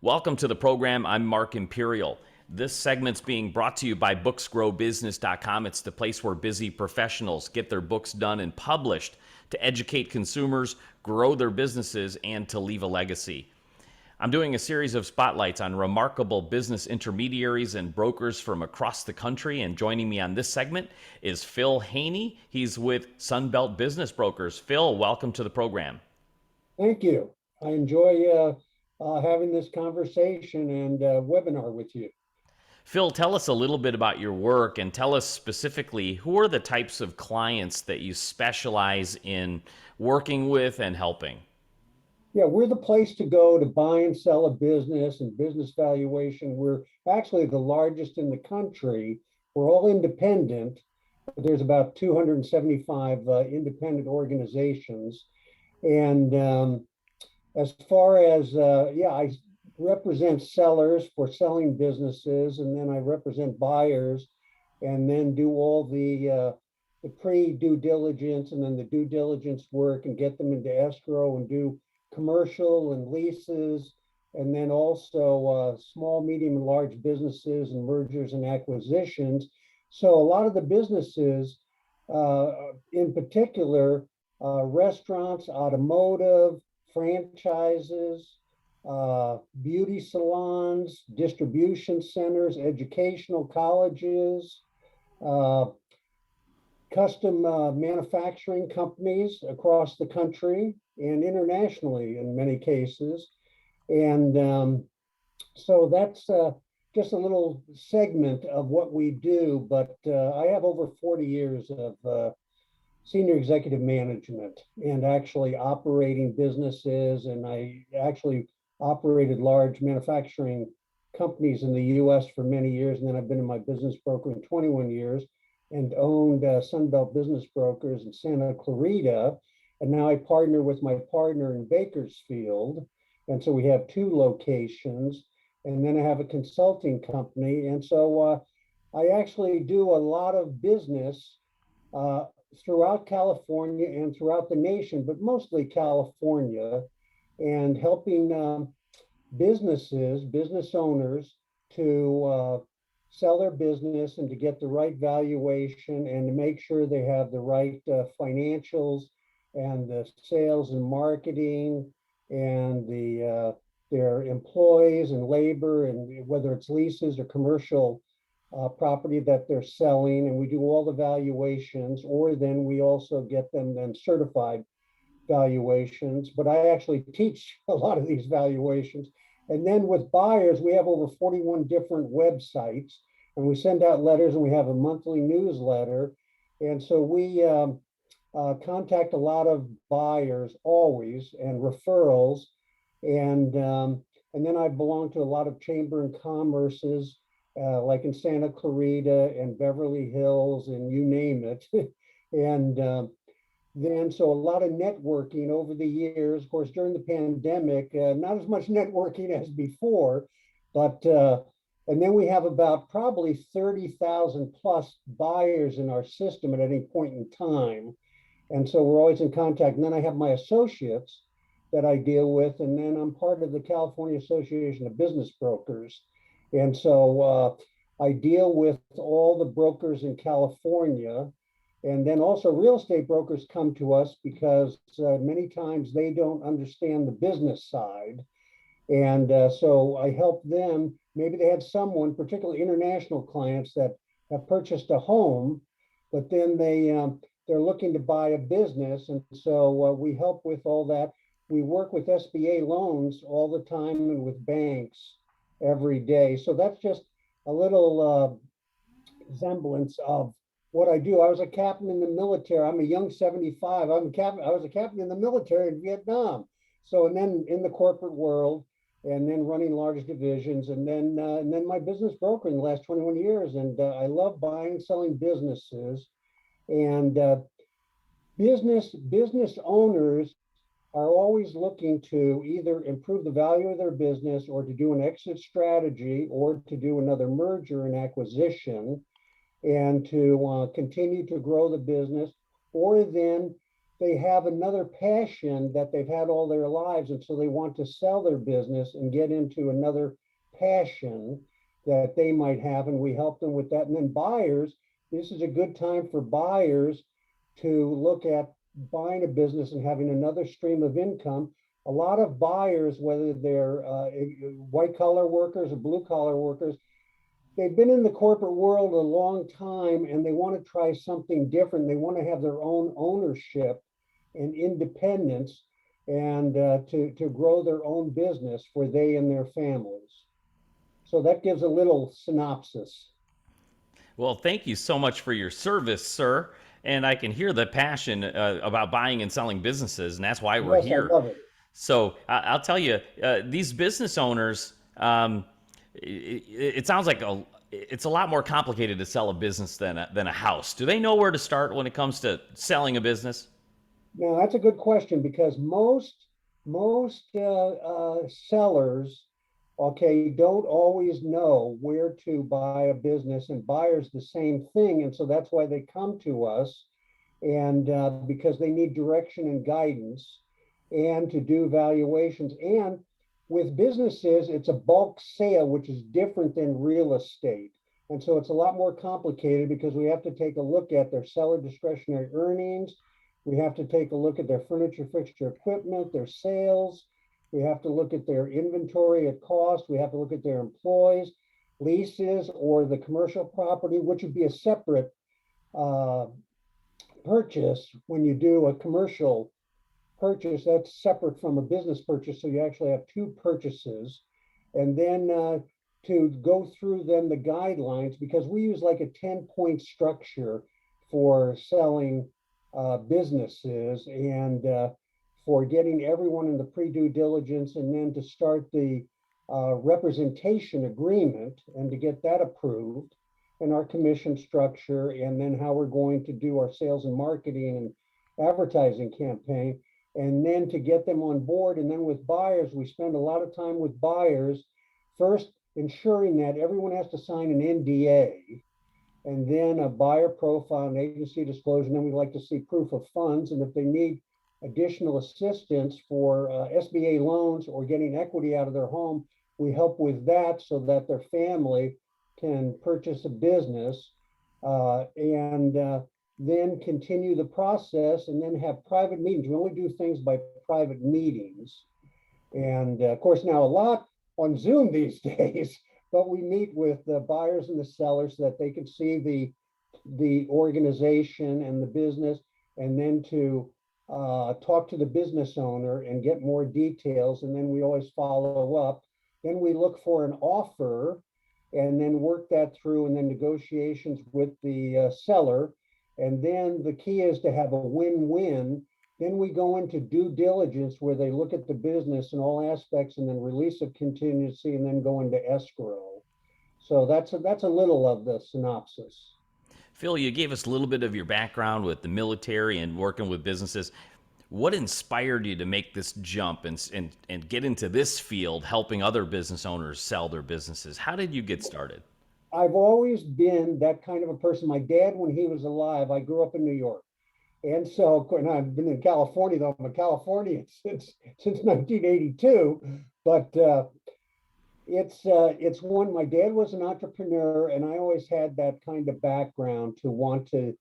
Welcome to the program. I'm Mark Imperial. This segment's being brought to you by booksgrowbusiness.com. It's the place where busy professionals get their books done and published to educate consumers, grow their businesses, and to leave a legacy. I'm doing a series of spotlights on remarkable business intermediaries and brokers from across the country, and joining me on this segment is Phil Haney. He's with Sunbelt Business Brokers. Phil, welcome to the program. Thank you. I enjoy having this conversation and webinar with you. Phil, tell us a little bit about your work and tell us specifically who are the types of clients that you specialize in working with and helping? Yeah, we're the place to go to buy and sell a business and business valuation. We're actually the largest in the country. We're all independent. There's about 275 independent organizations. And as far as, I represent sellers for selling businesses, and then I represent buyers, and then do all the pre-due diligence and then the due diligence work and get them into escrow and do commercial and leases, and then also small, medium, and large businesses and mergers and acquisitions. So a lot of the businesses, in particular, restaurants, automotive, franchises, beauty salons, distribution centers, educational colleges, custom manufacturing companies across the country and internationally in many cases. And so that's just a little segment of what we do, but I have over 40 years of senior executive management and actually operating businesses. And I actually operated large manufacturing companies in the US for many years. And then I've been in my business brokering 21 years and owned Sunbelt Business Brokers in Santa Clarita. And now I partner with my partner in Bakersfield. And so we have two locations. And then I have a consulting company. And so I actually do a lot of business throughout California and throughout the nation, but mostly California, and helping business owners to sell their business and to get the right valuation and to make sure they have the right financials and the sales and marketing and their employees and labor, and whether it's leases or commercial property that they're selling. And we do all the valuations, or then we also get them then certified valuations. But I actually teach a lot of these valuations. And then with buyers, we have over 41 different websites, and we send out letters, and we have a monthly newsletter. And so we contact a lot of buyers always, and referrals. And then I belong to a lot of chamber and commerces, like in Santa Clarita and Beverly Hills and you name it. And then so a lot of networking over the years. Of course, during the pandemic, not as much networking as before, but and then we have about probably 30,000 plus buyers in our system at any point in time. And so we're always in contact. And then I have my associates that I deal with, and then I'm part of the California Association of Business Brokers. And so I deal with all the brokers in California. And then also real estate brokers come to us because many times they don't understand the business side. And so I help them. Maybe they had someone, particularly international clients, that have purchased a home, but then they're looking to buy a business. And so we help with all that. We work with SBA loans all the time and with banks every day. So that's just a little semblance of what I do. I was a captain in the military. I'm a young 75. I was a captain in the military in Vietnam. So, and then in the corporate world, and then running large divisions, and then my business broker in the last 21 years. And I love buying and selling businesses. And business owners are always looking to either improve the value of their business, or to do an exit strategy, or to do another merger and acquisition, and to continue to grow the business, or then they have another passion that they've had all their lives, and so they want to sell their business and get into another passion that they might have, and we help them with that. And then buyers, this is a good time for buyers to look at buying a business and having another stream of income. A lot of buyers, whether they're white collar workers or blue collar workers, they've been in the corporate world a long time and they want to try something different. They want to have their own ownership and independence, and to grow their own business for they and their families. So that gives a little synopsis. Well, thank you so much for your service, sir. And I can hear the passion about buying and selling businesses, and that's why we're Yes, I here. love it. So I'll tell you, these business owners, it sounds like it's a lot more complicated to sell a business than a house. Do they know where to start when it comes to selling a business? Now that's a good question because most sellers, okay, don't always know where to buy a business, and buyers the same thing, and so that's why they come to us, and because they need direction and guidance, and to do valuations. And with businesses, it's a bulk sale, which is different than real estate. And so it's a lot more complicated because we have to take a look at their seller discretionary earnings. We have to take a look at their furniture, fixture, equipment, their sales. We have to look at their inventory at cost. We have to look at their employees, leases, or the commercial property, which would be a separate uh, purchase. When you do a commercial purchase, that's separate from a business purchase. So you actually have two purchases. And then to go through then the guidelines, because we use like a 10-point structure for selling businesses, and for getting everyone in the pre-due diligence, and then to start the representation agreement and to get that approved, and our commission structure, and then how we're going to do our sales and marketing and advertising campaign, and then to get them on board. And then with buyers, we spend a lot of time with buyers, first ensuring that everyone has to sign an NDA, and then a buyer profile and agency disclosure. And then we like to see proof of funds. And if they need additional assistance for SBA loans or getting equity out of their home, we help with that so that their family can purchase a business, and then continue the process, and then have private meetings. We only do things by private meetings. And of course, now a lot on Zoom these days, but we meet with the buyers and the sellers so that they can see the organization and the business, and then to talk to the business owner and get more details. And then we always follow up. Then we look for an offer and then work that through, and then negotiations with the seller. And then the key is to have a win-win. Then we go into due diligence where they look at the business and all aspects, and then release of contingency, and then go into escrow. So that's a little of the synopsis. Phil, you gave us a little bit of your background with the military and working with businesses. What inspired you to make this jump and get into this field, helping other business owners sell their businesses? How did you get started? I've always been that kind of a person. My dad, when he was alive, I grew up in New York. And so, and I've been in California, though I'm a Californian since 1982. But it's one. My dad was an entrepreneur, and I always had that kind of background to want to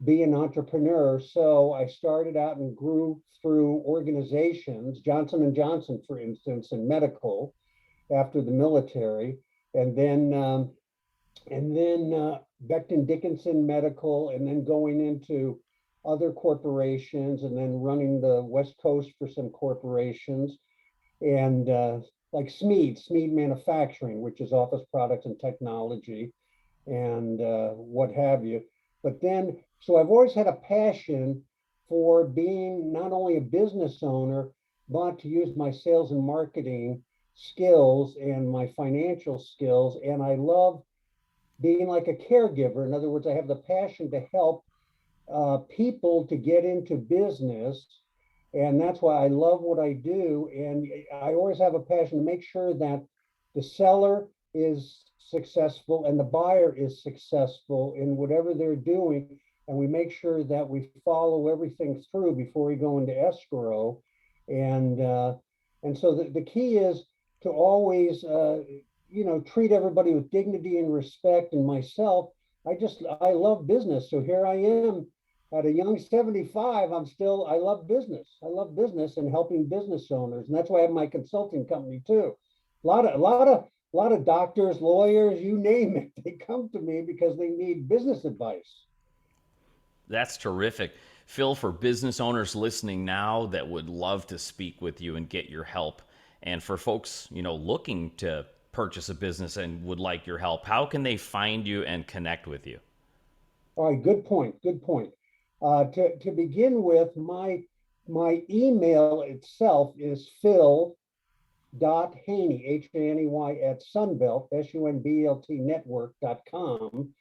be an entrepreneur. So I started out and grew through organizations, Johnson and Johnson, for instance, in medical after the military, and then Becton Dickinson Medical, and then going into other corporations, and then running the West Coast for some corporations, and like Smead Manufacturing, which is office products and technology, and what have you. But then, so I've always had a passion for being not only a business owner, but to use my sales and marketing skills and my financial skills. And I love being like a caregiver. In other words, I have the passion to help people to get into business. And that's why I love what I do. And I always have a passion to make sure that the seller is successful and the buyer is successful in whatever they're doing. and we make sure that we follow everything through before we go into escrow. And and so the key is to always treat everybody with dignity and respect. And myself, I love business. So here I am at a young 75. I love business. I love business and helping business owners. And that's why I have my consulting company too. A lot of doctors, lawyers, you name it, they come to me because they need business advice. That's terrific. Phil, for business owners listening now that would love to speak with you and get your help, and for folks, looking to purchase a business and would like your help, how can they find you and connect with you? All right, good point. Good point. To begin with, my email itself is Phil.Haney, Haney at Sunbelt, Sunbelt network.com.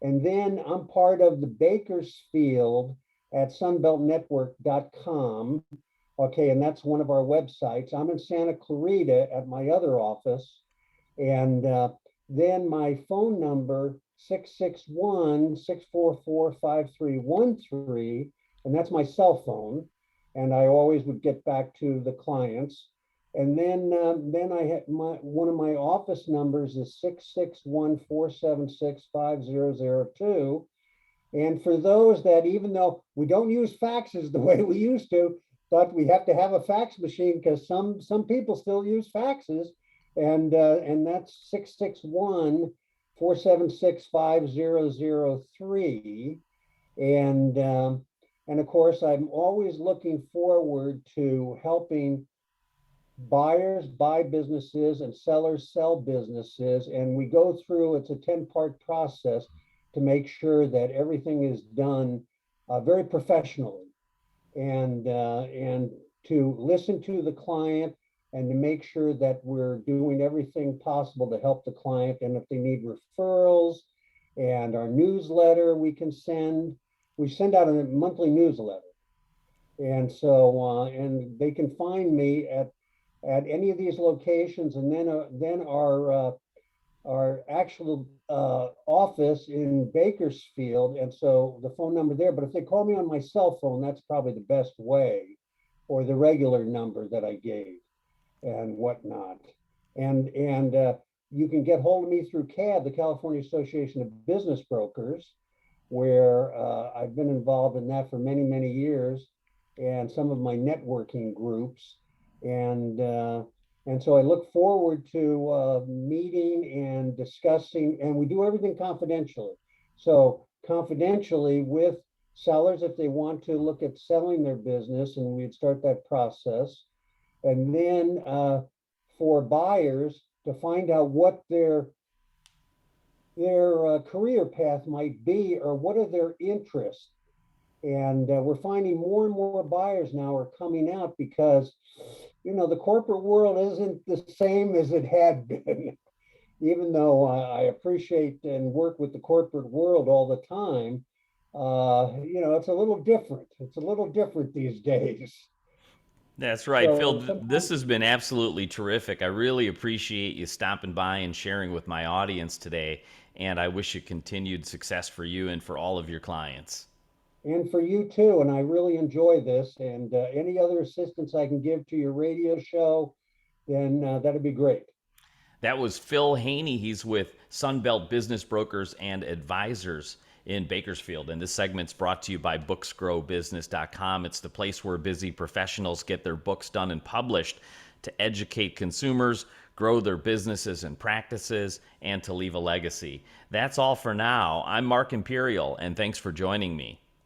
And then I'm part of the Bakersfield at sunbeltnetwork.com. Okay, and that's one of our websites. I'm in Santa Clarita at my other office. And then my phone number, 661-644-5313, and that's my cell phone. And I always would get back to the clients. And then I had one of my office numbers is 661-476-5002. And for those that, even though we don't use faxes the way we used to, but we have to have a fax machine because some people still use faxes, and that's 661-476-5003. And of course, I'm always looking forward to helping buyers buy businesses and sellers sell businesses. And we go through, it's a 10-part process to make sure that everything is done very professionally, and to listen to the client and to make sure that we're doing everything possible to help the client. And if they need referrals, and our newsletter we send out a monthly newsletter. And so and they can find me at any of these locations. And then our actual office in Bakersfield, and so the phone number there. But if they call me on my cell phone, that's probably the best way, or the regular number that I gave and whatnot. And you can get hold of me through CAB, the California Association of Business Brokers, where I've been involved in that for many, many years, and some of my networking groups. And so I look forward to meeting and discussing, and we do everything confidentially. So confidentially with sellers, if they want to look at selling their business, and we'd start that process. And then for buyers to find out what their career path might be, or what are their interests. And we're finding more and more buyers now are coming out because, the corporate world isn't the same as it had been. Even though I appreciate and work with the corporate world all the time, it's a little different. It's a little different these days. That's right, So Phil. This sometimes, has been absolutely terrific. I really appreciate you stopping by and sharing with my audience today. And I wish you continued success for you and for all of your clients. and for you too, and I really enjoy this. And any other assistance I can give to your radio show, then that'd be great. That was Phil Haney. He's with Sunbelt Business Brokers and Advisors in Bakersfield. And this segment's brought to you by booksgrowbusiness.com. It's the place where busy professionals get their books done and published to educate consumers, grow their businesses and practices, and to leave a legacy. That's all for now. I'm Mark Imperial, and thanks for joining me.